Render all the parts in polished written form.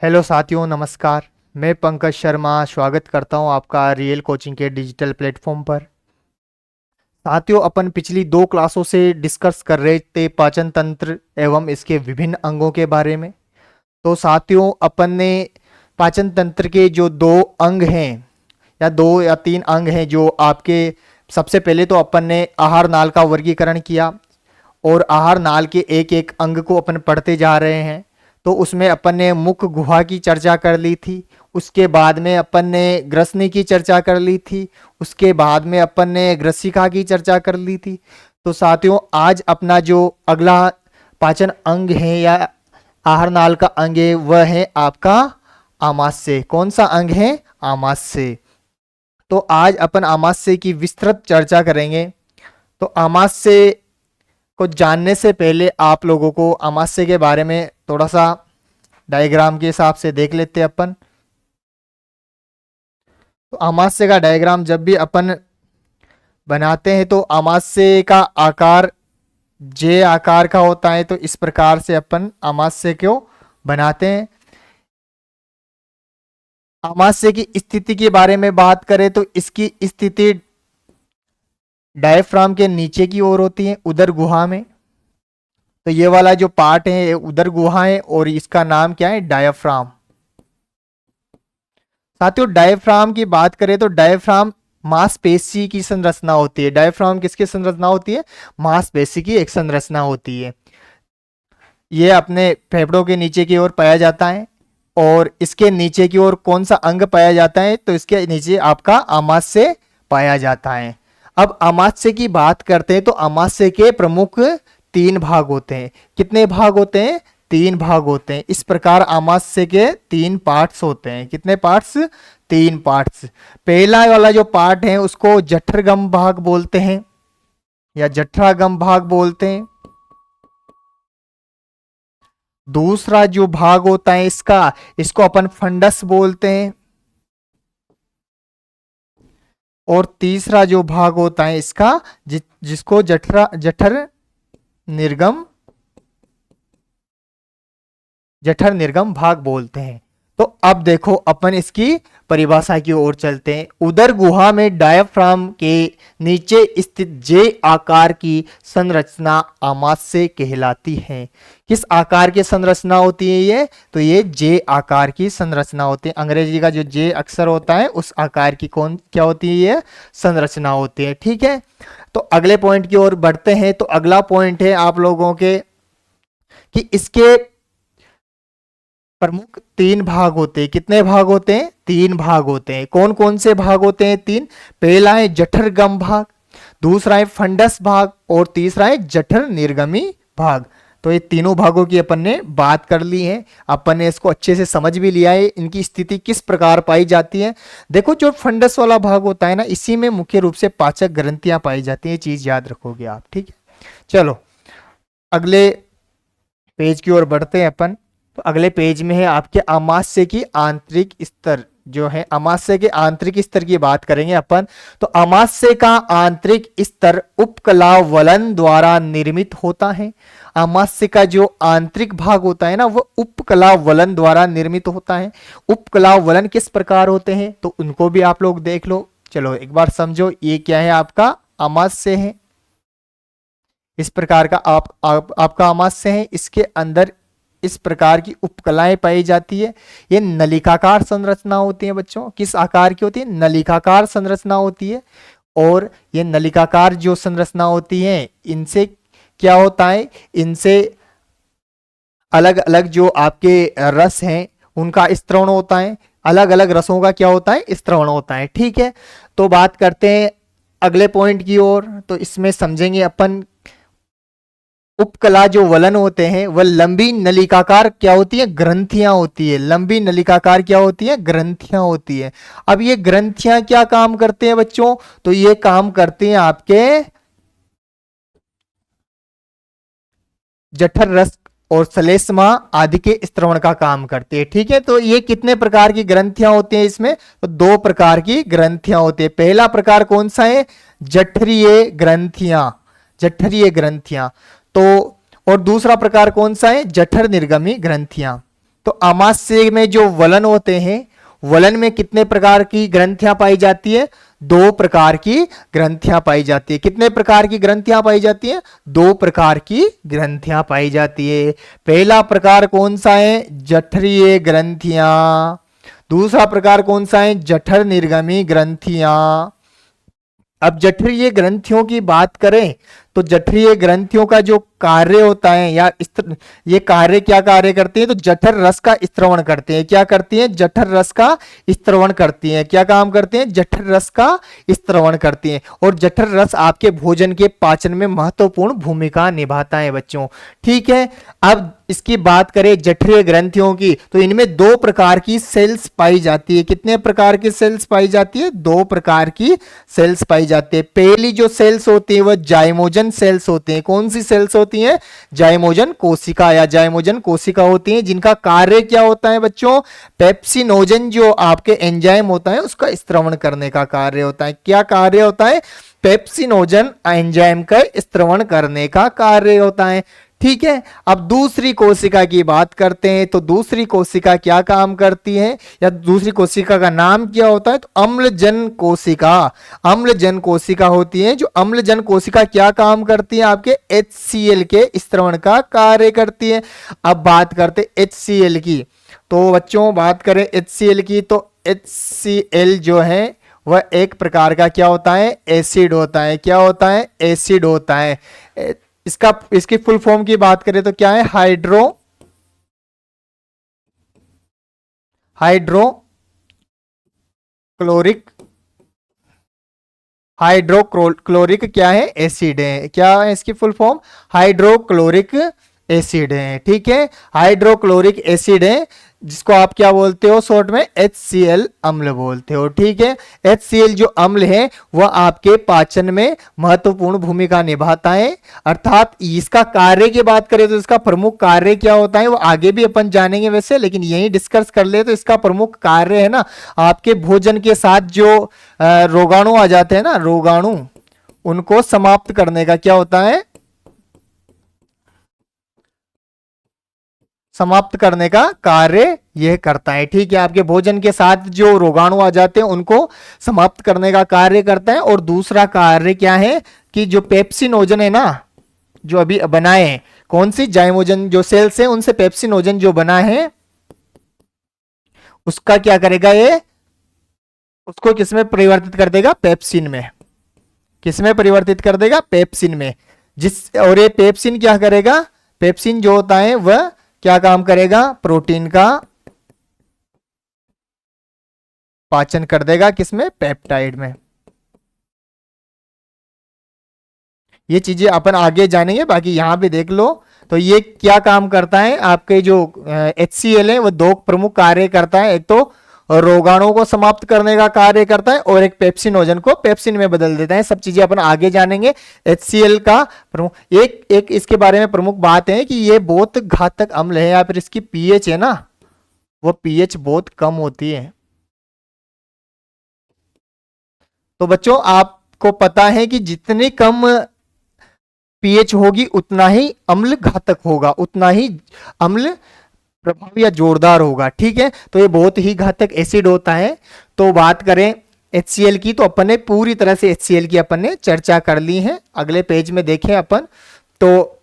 Hello साथियों, नमस्कार। मैं पंकज शर्मा स्वागत करता हूं आपका रियल कोचिंग के डिजिटल प्लेटफॉर्म पर। साथियों, अपन पिछली 2 क्लासों से डिस्कस कर रहे थे पाचन तंत्र एवं इसके विभिन्न अंगों के बारे में। तो साथियों, अपन ने पाचन तंत्र के जो 2 अंग हैं या 2 या 3 अंग हैं जो आपके, सबसे पहले तो अपन ने आहार नाल का वर्गीकरण किया और आहार नाल के एक एक अंग को अपन पढ़ते जा रहे हैं। तो उसमें अपन ने मुख गुहा की चर्चा कर ली थी, उसके बाद में अपन ने ग्रसनी की चर्चा कर ली थी, उसके बाद में अपन ने ग्रसिका की चर्चा कर ली थी। तो साथियों, आज अपना जो अगला पाचन अंग है या आहार नाल का अंग है वह है आपका आमाशय। कौन सा अंग है? आमाशय। तो आज अपन आमाशय की विस्तृत चर्चा करेंगे। तो आमाशय को जानने से पहले आप लोगों को आमाशय के बारे में थोड़ा सा डायग्राम के हिसाब से देख लेते हैं अपन। तो आमाशय का डायग्राम जब भी अपन बनाते हैं तो आमाशय का आकार जे आकार का होता है। तो इस प्रकार से अपन आमाशय को बनाते हैं। आमाशय की स्थिति के बारे में बात करें तो इसकी स्थिति डायफ्राम के नीचे की ओर होती है, उदर गुहा में। तो ये वाला जो पार्ट है उदर गुहा है और इसका नाम क्या है? डायफ्राम। साथियों, डायफ्राम की बात करें तो डायफ्राम मांसपेशी की संरचना होती है। डायफ्राम किसकी संरचना होती है? मांसपेशी की एक संरचना होती है। ये अपने फेफड़ों के नीचे की ओर पाया जाता है। और इसके नीचे की ओर कौन सा अंग पाया जाता है? तो इसके नीचे आपका आमाशय पाया जाता है। अब आमाशय की बात करते हैं तो आमाशय के प्रमुख 3 भाग होते हैं। कितने भाग होते हैं? 3 भाग होते हैं। इस प्रकार आमाशय के 3 पार्ट्स होते हैं। कितने पार्ट्स? 3 पार्ट्स। पहला वाला जो पार्ट है उसको जठरगम भाग बोलते हैं या जठरागम भाग बोलते हैं। दूसरा जो भाग होता है इसको अपन फंडस बोलते हैं। और तीसरा जो भाग होता है इसका जिसको जठर निर्गम भाग बोलते हैं। तो अब देखो अपन इसकी परिभाषा की ओर चलते हैं। उदर गुहा में डायफ्राम के नीचे स्थित जे आकार की संरचना आमाशय कहलाती है। किस आकार की संरचना होती है ये? तो ये जे आकार की संरचना होती है। अंग्रेजी का जो जे अक्षर होता है उस आकार की क्या होती है? ये संरचना होती है। ठीक है, तो अगले पॉइंट की ओर बढ़ते हैं। तो अगला पॉइंट है आप लोगों के कि इसके प्रमुख 3 भाग होते हैं। कितने भाग होते हैं? 3 भाग होते हैं। कौन कौन से भाग होते हैं? 3। पहला है जठरगम भाग, दूसरा है फंडस भाग और तीसरा है जठर निर्गमी भाग। तो ये तीनों भागों की अपन ने बात कर ली है। अपन ने इसको अच्छे से समझ भी लिया है, इनकी स्थिति किस प्रकार पाई जाती है। देखो, जो फंडस वाला भाग होता है ना, इसी में मुख्य रूप से पाचक ग्रंथियां पाई जाती है। चीज याद रखोगे आप। ठीक है, चलो अगले पेज की ओर बढ़ते हैं अपन। तो अगले पेज में है आपके आमाशय की आंतरिक स्तर। जो है आमाशय के आंतरिक स्तर की बात करेंगे अपन। तो आमाशय का आंतरिक स्तर उपकला वलन द्वारा निर्मित होता है। आमाशय का जो आंतरिक भाग होता है ना, वह उपकला वलन द्वारा निर्मित होता है। उपकला वलन किस प्रकार होते हैं तो उनको भी आप लोग देख लो। चलो एक बार समझो, ये क्या है? आपका आमाशय है। इस प्रकार का आपका आमाशय है। इसके अंदर इस प्रकार की उपकलाएं पाई जाती है। ये नलिकाकार संरचना होती है बच्चों। किस आकार की होती है? नलिकाकार संरचना होती है। और ये नलिकाकार जो संरचना होती है, इनसे क्या होता है? इनसे अलग अलग जो आपके रस हैं उनका स्त्रवण होता है। अलग अलग रसों का क्या होता है? स्त्रवण होता है। ठीक है, तो बात करते हैं अगले पॉइंट की ओर। तो इसमें समझेंगे अपन उपकला जो वलन होते हैं वह लंबी नलिकाकार क्या होती है? ग्रंथियां होती है। लंबी नलिकाकार क्या होती है? ग्रंथियां होती है। अब ये ग्रंथियां क्या काम करते हैं बच्चों? तो ये काम करते हैं आपके जठर रस और श्लेष्मा आदि के स्त्रवण का काम करते हैं। ठीक है, तो ये कितने प्रकार की ग्रंथियां होती हैं इसमें? तो 2 प्रकार की ग्रंथियां होती है। पहला प्रकार कौन सा है? जठरीय ग्रंथियां। जठरीय ग्रंथियां। तो और दूसरा प्रकार कौन सा है? जठर निर्गमी ग्रंथियां। तो अमाशय में जो वलन होते हैं, वलन में कितने प्रकार की ग्रंथियां पाई जाती है? 2 प्रकार की ग्रंथियां पाई जाती है। कितने प्रकार की ग्रंथियां पाई जाती है? 2 प्रकार की ग्रंथियां पाई जाती है। पहला प्रकार कौन सा है? जठरीय ग्रंथियां। दूसरा प्रकार कौन सा है? जठर निर्गमी ग्रंथियां। अब जठरीय ग्रंथियों की बात करें तो जठरीय ग्रंथियों का जो कार्य होता है या ये कार्य क्या कार्य करती है? तो जठर रस का स्त्रवण करते हैं। क्या करती हैं? जठर रस का स्त्रवण करती हैं। क्या काम करते हैं? जठर रस का स्त्रवण करती हैं। और जठर रस आपके भोजन के पाचन में महत्वपूर्ण भूमिका निभाता है बच्चों। ठीक है, अब इसकी बात करें जठरीय ग्रंथियों की, तो इनमें 2 प्रकार की सेल्स पाई जाती है। कितने प्रकार की सेल्स पाई जाती है? 2 प्रकार की सेल्स पाई जाती है। पहली जो सेल्स होती है वह जाइमोजन सेल्स होती हैं। कौन सी सेल्स होती हैं? जाइमोजन कोशिका या जाइमोजन कोशिका होती हैं, जिनका कार्य क्या होता है बच्चों? पेप्सिनोजन जो आपके एंजाइम होता है उसका स्त्रवण करने का कार्य होता है। क्या कार्य होता है? पेप्सिनोजन एंजाइम का स्त्रवण करने का कार्य होता है। ठीक है, अब दूसरी कोशिका की बात करते हैं। तो दूसरी कोशिका क्या काम करती है या दूसरी कोशिका का नाम क्या होता है? तो अम्लजन कोशिका। अम्लजन कोशिका होती है। जो अम्लजन कोशिका क्या काम करती है? आपके HCl के स्त्रवण का कार्य करती है। अब बात करते HCl की, तो बच्चों बात करें HCl की, तो HCl जो है वह एक प्रकार का क्या होता है? एसिड होता है। क्या होता है? एसिड होता है। इसकी फुल फॉर्म की बात करें तो क्या है? हाइड्रोक्लोरिक क्या है? एसिड है। क्या है इसकी फुल फॉर्म? हाइड्रोक्लोरिक एसिड है। ठीक है, हाइड्रोक्लोरिक एसिड है, जिसको आप क्या बोलते हो शॉर्ट में? HCl अम्ल बोलते हो। ठीक है, HCl जो अम्ल है वह आपके पाचन में महत्वपूर्ण भूमिका निभाता है। अर्थात इसका कार्य की बात करें तो इसका प्रमुख कार्य क्या होता है वो आगे भी अपन जानेंगे वैसे, लेकिन यही डिस्कस कर ले। तो इसका प्रमुख कार्य है ना, आपके भोजन के साथ जो रोगाणु आ जाते हैं ना, रोगाणु, उनको समाप्त करने का क्या होता है? समाप्त करने का कार्य यह करता है। ठीक है, आपके भोजन के साथ जो रोगाणु आ जाते हैं उनको समाप्त करने का कार्य करता है। और दूसरा कार्य क्या है कि जो पेप्सिनोजन है ना, जो अभी बनाए हैं, कौन सी? जाइमोजन जो सेल्स है उनसे पेप्सिनोजन जो बना है उसका क्या करेगा? ये उसको किसमें परिवर्तित कर देगा? पेप्सिन में। किसमें परिवर्तित कर देगा? पेप्सिन में। और ये पेप्सिन क्या करेगा? पेप्सिन जो होता है वह क्या काम करेगा? प्रोटीन का पाचन कर देगा। किसमें? पेप्टाइड में। ये चीजें अपन आगे जानेंगे, बाकी यहां पे देख लो। तो ये क्या काम करता है? आपके जो HCl है वो 2 प्रमुख कार्य करता है। एक तो रोगाणुओं को समाप्त करने का कार्य करता है और एक पेप्सिनोजन को पेप्सिन में बदल देता है। सब चीजें अपन आगे जानेंगे। HCl का प्रमुख एक इसके बारे में प्रमुख बात है कि ये बहुत घातक अम्ल है, या फिर इसकी pH है ना, वो pH बहुत कम होती है। तो बच्चों आपको पता है कि जितनी कम pH होगी उतना ही अम्ल घातक होगा, उतना ही अम्ल प्रभावी या जोरदार होगा। ठीक है, तो ये बहुत ही घातक एसिड होता है। तो बात करें HCl की, तो अपन ने पूरी तरह से HCl की अपन ने चर्चा कर ली है। अगले पेज में देखें अपन, तो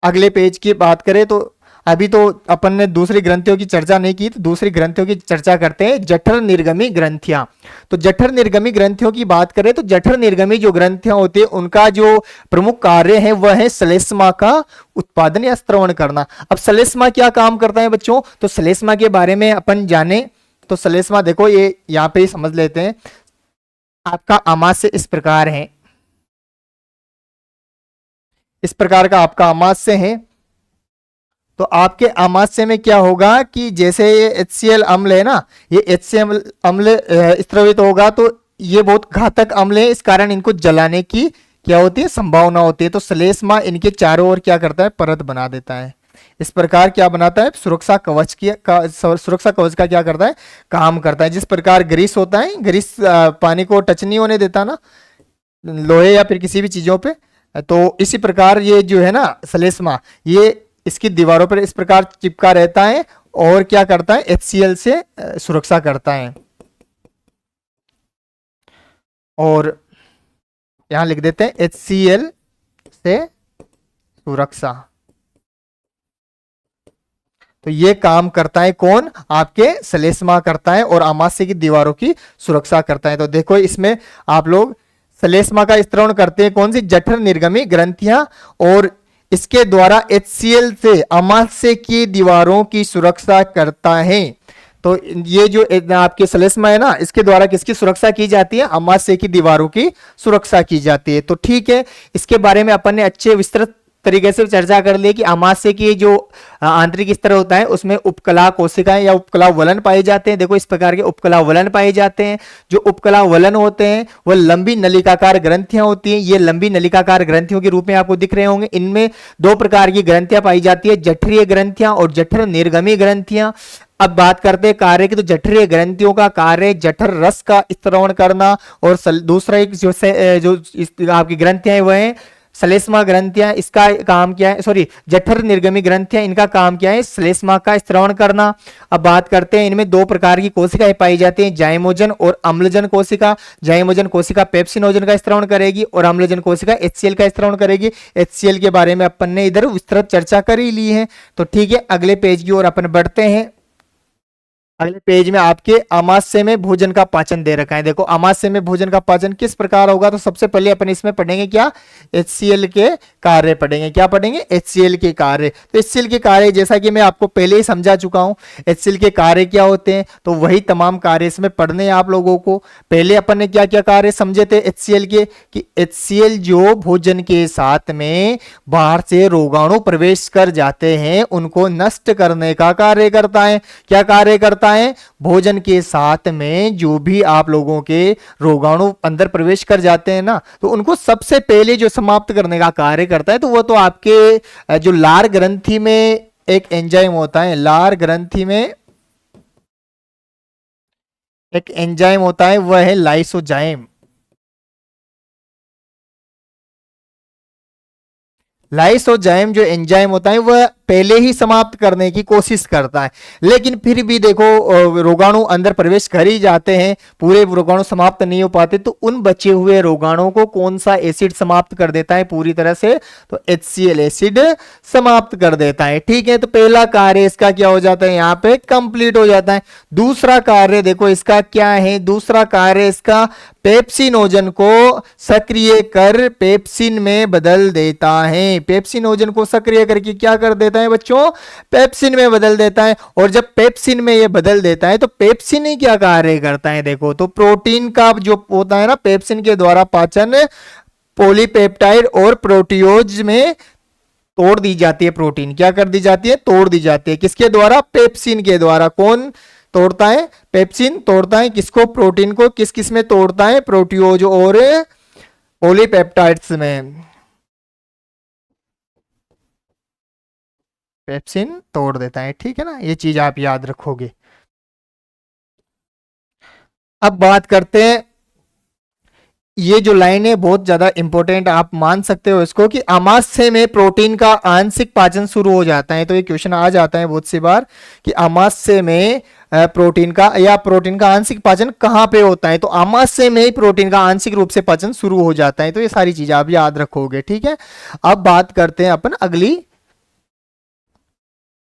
अगले पेज की बात करें तो अभी तो अपन ने दूसरी ग्रंथियों की चर्चा नहीं की, तो दूसरी ग्रंथियों की चर्चा करते हैं। जठर निर्गमी ग्रंथियां। तो जठर निर्गमी ग्रंथियों की बात करें तो जठर निर्गमी जो ग्रंथियां होती है उनका जो प्रमुख कार्य है वह है श्लेष्मा का उत्पादन या स्त्रवण करना। अब श्लेष्मा क्या काम करता है बच्चों? तो श्लेष्मा के बारे में अपन जाने तो श्लेष्मा देखो, ये यहां पे ही समझ लेते हैं। आपका आमाशय इस प्रकार है, इस प्रकार का आपका आमाशय है। तो आपके आमाशय में क्या होगा कि जैसे ये HCl अम्ल है ना, ये HCl अम्ल स्त्रवित होगा, तो ये बहुत घातक अम्ल है, इस कारण इनको जलाने की क्या होती है? संभावना होती है। तो श्लेष्मा इनके चारों ओर क्या करता है? परत बना देता है। इस प्रकार क्या बनाता है? सुरक्षा कवच सुरक्षा कवच का क्या करता है? काम करता है। जिस प्रकार ग्रीस होता है, ग्रीस पानी को टच नहीं होने देता ना लोहे या फिर किसी भी चीजों पे, तो इसी प्रकार ये जो है ना श्लेष्मा, ये इसकी दीवारों पर इस प्रकार चिपका रहता है और क्या करता है, HCl से सुरक्षा करता है। और यहां लिख देते हैं HCl से सुरक्षा। तो ये काम करता है कौन, आपके श्लेष्मा करता है और आमाशय की दीवारों की सुरक्षा करता है। तो देखो इसमें आप लोग श्लेष्मा का स्त्रवण करते हैं कौन सी, जठर निर्गमी ग्रंथियां, और इसके द्वारा HCl से आमाशय की दीवारों की सुरक्षा करता है। तो ये जो आपके श्लेष्मा है ना, इसके द्वारा किसकी सुरक्षा की जाती है, आमाशय की दीवारों की सुरक्षा की जाती है। तो ठीक है, इसके बारे में अपन ने अच्छे विस्तृत तरीके से चर्चा कर ली कि आमाशय की जो आंतरिक स्तर होता है उसमें उपकला कोशिकाएं या उपकला वलन पाए जाते हैं। देखो इस प्रकार के उपकला वलन पाए जाते हैं। जो उपकला वलन होते हैं वह लंबी नलिकाकार ग्रंथियां होती हैं। ये लंबी नलिकाकार ग्रंथियों के रूप में आपको दिख रहे होंगे। इनमें दो प्रकार की ग्रंथियां पाई जाती है, जठरीय ग्रंथियां और जठर निर्गमी ग्रंथियां। अब बात करते हैं कार्य की, तो जठरीय ग्रंथियों का कार्य जठर रस का स्त्रवण करना, और दूसरा एक जो आपकी ग्रंथियां हैं वह है श्लेष्मा ग्रंथियां। इसका काम क्या है, सॉरी जठर निर्गमी ग्रंथियां, इनका काम क्या है, श्लेष्मा का स्त्रवण करना। अब बात करते हैं, इनमें दो प्रकार की कोशिकाएं पाई जाती हैं, जाइमोजन और अम्लजन कोशिका। जाइमोजन कोशिका पेप्सिनोजन का स्त्रवण करेगी और अम्लजन कोशिका HCl का स्त्रवण करेगी। HCl के बारे में अपन ने इधर विस्तृत चर्चा कर ही ली है। तो ठीक है, अगले पेज की ओर अपन बढ़ते हैं। अगले पेज में आपके आमाशय में भोजन का पाचन दे रखा है। देखो आमाशय में भोजन का पाचन किस प्रकार होगा, तो सबसे पहले अपन इसमें पढ़ेंगे क्या, HCl के कार्य पढ़ेंगे। क्या पढ़ेंगे, HCl के कार्य। तो HCl के कार्य जैसा कि मैं आपको पहले ही समझा चुका हूं, HCl के कार्य क्या होते हैं, तो वही तमाम कार्य इसमें पढ़ने हैं आप लोगों को। पहले अपन ने क्या क्या कार्य समझे थे HCl के, कि HCl जो भोजन के साथ में बाहर से रोगाणु प्रवेश कर जाते हैं उनको नष्ट करने का कार्य करता है। क्या कार्य करता है, भोजन के साथ में जो भी आप लोगों के रोगाणु अंदर प्रवेश कर जाते हैं ना, तो उनको सबसे पहले जो समाप्त करने का कार्य करता है, तो वो तो आपके जो लार ग्रंथि में एक एंजाइम होता है, लार ग्रंथि में एक एंजाइम होता है, वह है लाइसोजाइम। लाइसोजाइम जो एंजाइम होता है वह पहले ही समाप्त करने की कोशिश करता है, लेकिन फिर भी देखो रोगाणु अंदर प्रवेश कर ही जाते हैं, पूरे रोगाणु समाप्त नहीं हो पाते, तो उन बचे हुए रोगाणुओं को कौन सा एसिड समाप्त कर देता है पूरी तरह से, तो HCl एसिड समाप्त कर देता है। ठीक है, तो पहला कार्य इसका क्या हो जाता है, यहाँ पे कंप्लीट हो जाता है। दूसरा कार्य देखो इसका क्या है, दूसरा कार्य इसका पेप्सिनोजन को सक्रिय कर पेप्सिन में बदल देता है। पेप्सिनोजन को सक्रिय करके क्या कर देता है बच्चों, पेप्सिन में बदल देता है। और जब पेप्सिन में ये बदल देता है तो पेप्सिन ही क्या कार्य करता है, देखो तो प्रोटीन का जो होता है ना, पेप्सिन के द्वारा पाचन पॉलीपेप्टाइड और प्रोटियोज में तोड़ दी जाती है। प्रोटीन क्या कर दी जाती है, तोड़ दी जाती है। किसके द्वारा, पेप्सिन के द्वारा। कौन तोड़ता है, पेप्सिन तोड़ता है किसको, प्रोटीन को। किस किस में तोड़ता है, प्रोटियोज और पॉलीपेप्टाइड्स में पेप्सिन तोड़ देता है। ठीक है ना, ये चीज आप याद रखोगे। अब बात करते हैं, ये जो लाइन है बहुत ज्यादा इंपॉर्टेंट, आप मान सकते हो इसको, कि आमाशय में प्रोटीन का आंशिक पाचन शुरू हो जाता है। तो ये क्वेश्चन आ जाता है बहुत सी बार कि आमाशय में प्रोटीन का या प्रोटीन का आंशिक पाचन कहां पे होता है, तो आमाशय में ही प्रोटीन का आंशिक रूप से पाचन शुरू हो जाता है। तो ये सारी चीजें आप याद रखोगे। ठीक है, अब बात करते हैं अपन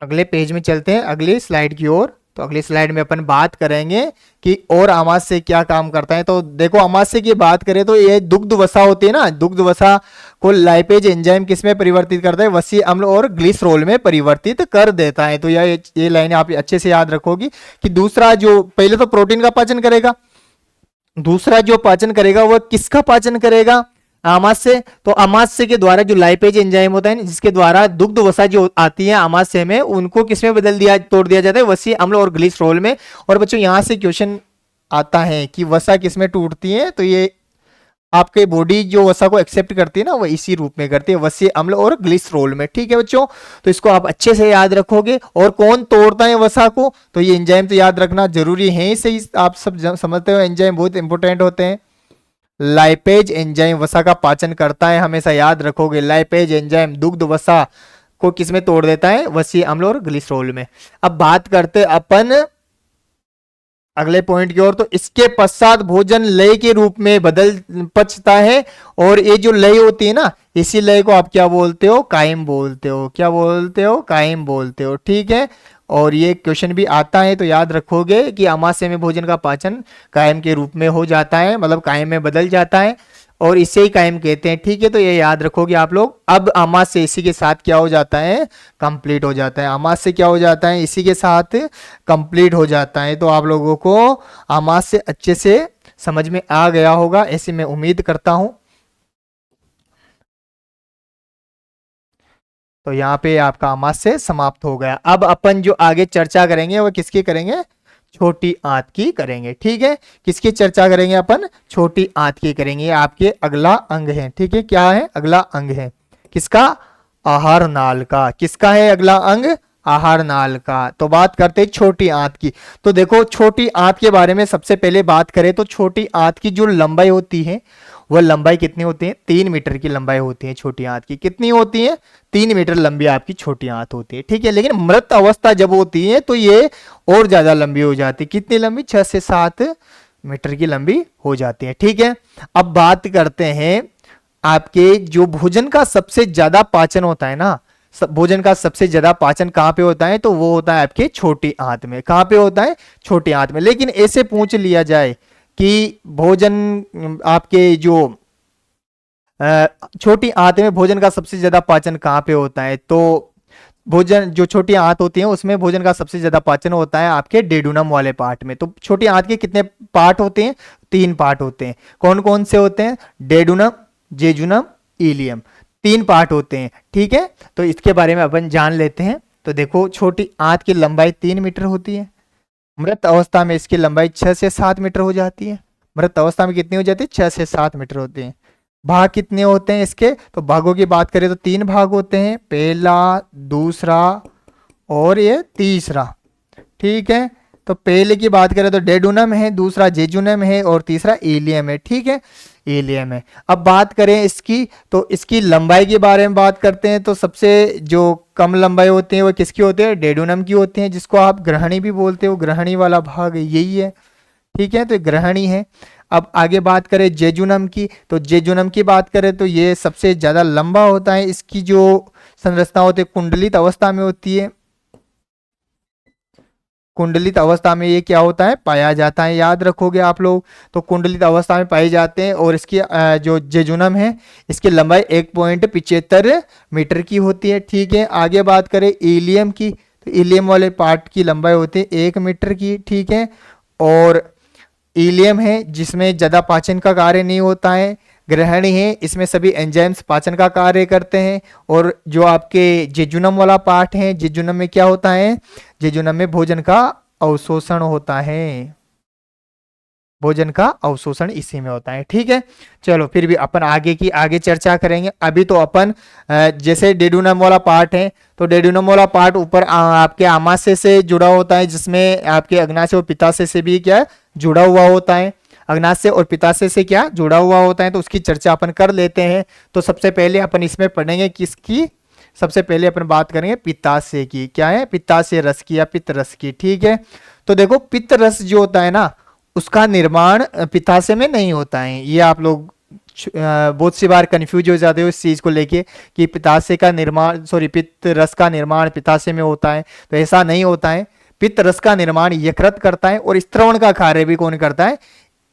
अगले पेज में चलते हैं, अगली स्लाइड की ओर। तो अगली स्लाइड में अपन बात करेंगे कि और आमाशय क्या काम करता है। तो देखो आमाशय की बात करें तो ये दुग्ध वसा होती है ना, दुग्ध वसा को लाइपेज एंजाइम किस में परिवर्तित करता है, वसीय अम्ल और ग्लिसरोल में परिवर्तित कर देता है। तो ये लाइन आप अच्छे से याद रखोगी कि दूसरा जो पहले तो प्रोटीन का पाचन करेगा, दूसरा जो पाचन करेगा वह किसका पाचन करेगा, आमाशय। तो आमाशय के द्वारा जो लाइपेज एंजाइम होता है जिसके द्वारा दुग्ध वसा जो आती है आमाशय में, उनको किसमें तोड़ दिया जाता है, वसीय अम्ल और ग्लिसरोल में। और बच्चों यहां से क्वेश्चन आता है कि वसा किसमें टूटती है, तो ये आपके बॉडी जो वसा को एक्सेप्ट करती है ना, वो इसी रूप में करती है, वसीय अम्ल और ग्लिसरोल में। ठीक है बच्चों, तो इसको आप अच्छे से याद रखोगे। और कौन तोड़ता है वसा को, तो ये एंजाइम तो याद रखना जरूरी है, सही आप सब समझते हो, एंजाइम बहुत इंपॉर्टेंट होते हैं। लाइपेज एंजाइम वसा का पाचन करता है, हमेशा याद रखोगे। लाइपेज एंजाइम दुग्ध वसा को किस में तोड़ देता है, वसीय अम्ल और ग्लिसरॉल में। अब बात करते अपन अगले पॉइंट की ओर। तो इसके पश्चात भोजन लय के रूप में बदल पचता है, और ये जो लय होती है ना, इसी लय को आप क्या बोलते हो, कायम बोलते हो। क्या बोलते हो, कायम बोलते हो, ठीक है। और ये क्वेश्चन भी आता है तो याद रखोगे कि अमाशय में भोजन का पाचन कायम के रूप में हो जाता है, मतलब कायम में बदल जाता है, और इसे ही कायम कहते हैं, ठीक है। तो ये याद रखोगे आप लोग। अब अमाशय इसी के साथ क्या हो जाता है, कंप्लीट हो जाता है। अमाशय क्या हो जाता है, इसी के साथ कंप्लीट हो जाता है। तो आप लोगों को अमाशय अच्छे से समझ में आ गया होगा, ऐसी मैं उम्मीद करता हूं। तो यहाँ पे आपका अमाशय समाप्त हो गया। अब अपन जो आगे चर्चा करेंगे वो किसकी करेंगे, छोटी आंत की करेंगे, ठीक है। किसकी चर्चा करेंगे अपन, छोटी आंत की करेंगे। ये आपके अगला अंग है, ठीक है। क्या है, अगला अंग है किसका, आहार नाल का। किसका है अगला अंग, आहार नाल का। तो बात करते हैं छोटी आंत की। तो देखो छोटी आंत के बारे में सबसे पहले बात करें तो छोटी आंत की जो लंबाई होती है वह लंबाई कितनी होती है, 3 मीटर की लंबाई होती है छोटी आंत की। कितनी होती है, 3 मीटर लंबी आपकी छोटी आंत होती है, ठीक है। लेकिन मृत अवस्था जब होती है तो ये और ज्यादा लंबी हो जाती है। कितनी लंबी, 6 से 7 मीटर की लंबी हो जाती है, ठीक है। अब बात करते हैं आपके जो भोजन का सबसे ज्यादा पाचन होता है ना, भोजन का सबसे ज्यादा पाचन कहां पे होता है, तो वो होता है आपके छोटी आंत में। कहां पे होता है, छोटी आंत में। लेकिन ऐसे पूछ लिया जाए कि भोजन आपके जो छोटी आंत में भोजन का सबसे ज्यादा पाचन कहां पे होता है, तो भोजन जो छोटी आंत होती है उसमें भोजन का सबसे ज्यादा पाचन होता है आपके डेडुनम वाले पार्ट में। तो छोटी आंत के कितने पार्ट होते हैं, 3 पार्ट होते हैं। कौन कौन से होते हैं, डेडुनम, जेजुनम, इलियम, 3 पार्ट होते हैं, ठीक है। तो इसके बारे में अपन जान लेते हैं। तो देखो छोटी आंत की लंबाई 3 मीटर होती है। मृत अवस्था में इसकी लंबाई 6 से 7 मीटर हो जाती है। मृत अवस्था में कितनी हो जाती है, 6 से 7 मीटर होती है। भाग कितने होते हैं इसके, तो भागों की बात करें तो 3 भाग होते हैं, पहला, दूसरा और ये तीसरा, ठीक है। तो पहले की बात करें तो डेडुनम है, दूसरा जेजुनम है और तीसरा इलियम है, ठीक है, इलियम है। अब बात करें इसकी, तो इसकी लंबाई के बारे में बात करते हैं तो सबसे जो कम लंबाई होती है वो किसकी होती है, डेडुनम की होती है, जिसको आप ग्रहणी भी बोलते हो। ग्रहणी वाला भाग यही है, ठीक है, तो ग्रहणी है। अब आगे बात करें जेजुनम की, तो जेजुनम की बात करें तो ये सबसे ज्यादा लंबा होता है। इसकी जो संरचना होती है कुंडलित अवस्था में होती है। कुंडलित अवस्था में ये क्या होता है, पाया जाता है, याद रखोगे आप लोग। तो कुंडलित अवस्था में पाए जाते हैं। और इसकी जो जेजुनम है इसकी लंबाई 1.75 मीटर की होती है, ठीक है। आगे बात करें इलियम की, तो इलियम वाले पार्ट की लंबाई होती है 1 मीटर की, ठीक है। और इलियम है जिसमें ज्यादा पाचन का कार्य नहीं होता है। ग्रहणी है, इसमें सभी एंजाइम्स पाचन का कार्य करते हैं। और जो आपके जेजुनम वाला पार्ट है, जेजुनम में क्या होता है, जेजुनम में भोजन का अवशोषण होता है। भोजन का अवशोषण इसी में होता है, ठीक है। चलो फिर भी अपन आगे चर्चा करेंगे। अभी तो अपन जैसे डेडुनम वाला पार्ट है, तो डेडुनम वाला पार्ट ऊपर आपके आमाशय से जुड़ा होता है, जिसमें आपके अग्नाशय और पित्ताशय से भी क्या जुड़ा हुआ होता है। अग्नाशय और पित्ताशय से क्या जुड़ा हुआ होता है, तो उसकी चर्चा अपन कर लेते हैं। तो सबसे पहले अपन इसमें पढ़ेंगे किसकी, सबसे पहले अपन बात करेंगे पित्ताशय की। क्या है, पित्ताशय रस की या पित्त रस की, ठीक है। तो देखो पित्त रस जो होता है ना, उसका निर्माण पित्ताशय में नहीं होता है। ये आप लोग बहुत सी बार कंफ्यूज हो जाते हो इस चीज को लेके कि पित्ताशय का निर्माण, सॉरी, पित्त रस का निर्माण पित्ताशय में होता है, तो ऐसा नहीं होता है। पित्त रस का निर्माण यकृत करता है, और स्त्रवण का कार्य भी कौन करता है,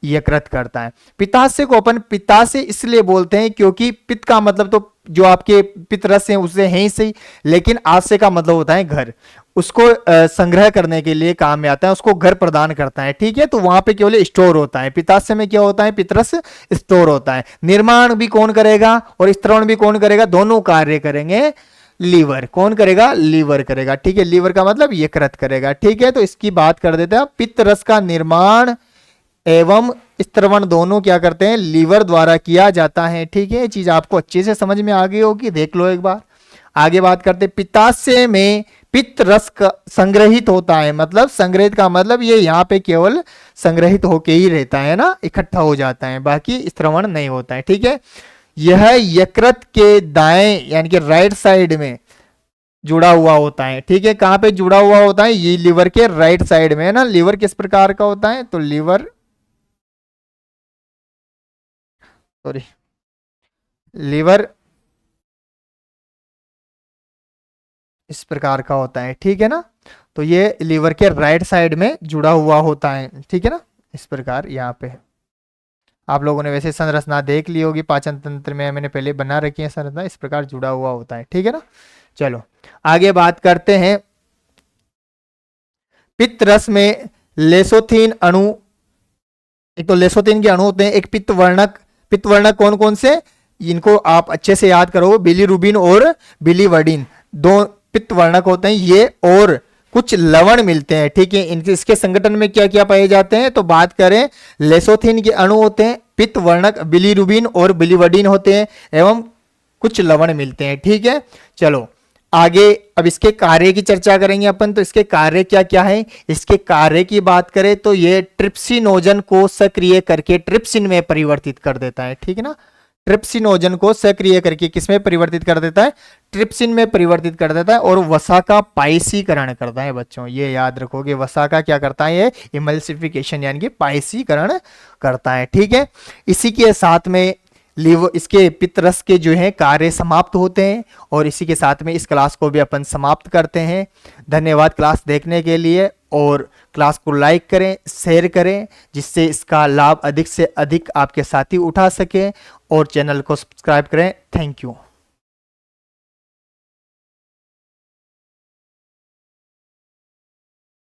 यकृत करता है। पित्ताशय को अपन पित्ताशय इसलिए बोलते हैं क्योंकि पित्त का मतलब तो जो आपके पित्त रस है उससे है ही सही, लेकिन आशय का मतलब होता है घर। उसको संग्रह करने के लिए काम में आता है, उसको घर प्रदान करता है, ठीक है। तो वहां पे केवल स्टोर होता है। पित्ताशय में क्या होता है, पित्तरस स्टोर होता है। निर्माण भी कौन करेगा और स्त्रवण भी कौन करेगा, दोनों कार्य करेंगे लीवर। कौन करेगा, लीवर करेगा, ठीक है। लीवर का मतलब यकृत करेगा, ठीक है। तो इसकी बात कर देते हैं। पित्त रस का निर्माण एवं स्त्रवण दोनों क्या करते हैं, लीवर द्वारा किया जाता है, ठीक है। ये चीज आपको अच्छे से समझ में आ गई होगी, देख लो एक बार। आगे बात करते हैं, पित्ताशय में पित्त रस का संग्रहित होता है, मतलब संग्रहित का मतलब ये यहाँ पे केवल संग्रहित होके ही रहता है ना, इकट्ठा हो जाता है, बाकी स्त्रवण नहीं होता है, ठीक है। यह यकृत के दाएं यानी कि राइट साइड में जुड़ा हुआ होता है। ठीक है, कहाँ पे जुड़ा हुआ होता है? ये लीवर के राइट साइड में है ना। लीवर किस प्रकार का होता है? तो लीवर, सॉरी, लीवर इस प्रकार का होता है। ठीक है ना, तो ये लीवर के राइट साइड में जुड़ा हुआ होता है। ठीक है ना, इस प्रकार यहाँ पे है। आप लोगों ने वैसे संरचना देख ली होगी, पाचन तंत्र में मैंने पहले बना रखी है संरचना, इस प्रकार जुड़ा हुआ होता है। ठीक है ना, चलो आगे बात करते हैं। पित्त रस में लेसोथीन अणु, एक तो लेसोथीन के अणु होते हैं, एक पित्त वर्णक। पित्त वर्णक कौन कौन से? इनको आप अच्छे से याद करो, बिलीरुबिन और बिलीवर्डिन, दो पित्त वर्णक होते हैं ये, और कुछ लवण मिलते हैं। ठीक है, इनके इसके संगठन में क्या क्या पाए जाते हैं? तो बात करें, लेसोथीन के अणु होते हैं, पित्त वर्णक बिलीरुबिन और बिलीवर्डिन होते हैं, एवं कुछ लवण मिलते हैं। ठीक है, चलो आगे अब इसके कार्य की चर्चा करेंगे अपन। तो इसके कार्य क्या क्या है? इसके कार्य की बात करें तो ये ट्रिप्सिनोजन को सक्रिय करके ट्रिप्सिन में परिवर्तित कर देता है। ठीक है ना, ट्रिप्सिनोजन को सक्रिय करके किसमें परिवर्तित कर देता है? ट्रिप्सिन में परिवर्तित कर देता है, और वसा का पाइसीकरण करता है। बच्चों ये याद रखोगे, वसा का क्या करता है? ये इमल्सिफिकेशन यानी कि पाइसीकरण करता है। ठीक है, इसी के साथ में लीवर, इसके पित्तरस के जो है कार्य समाप्त होते हैं, और इसी के साथ में इस क्लास को भी अपन समाप्त करते हैं। धन्यवाद क्लास देखने के लिए, और क्लास को लाइक करें, शेयर करें, जिससे इसका लाभ अधिक से अधिक आपके साथी उठा सके, और चैनल को सब्सक्राइब करें। Thank you.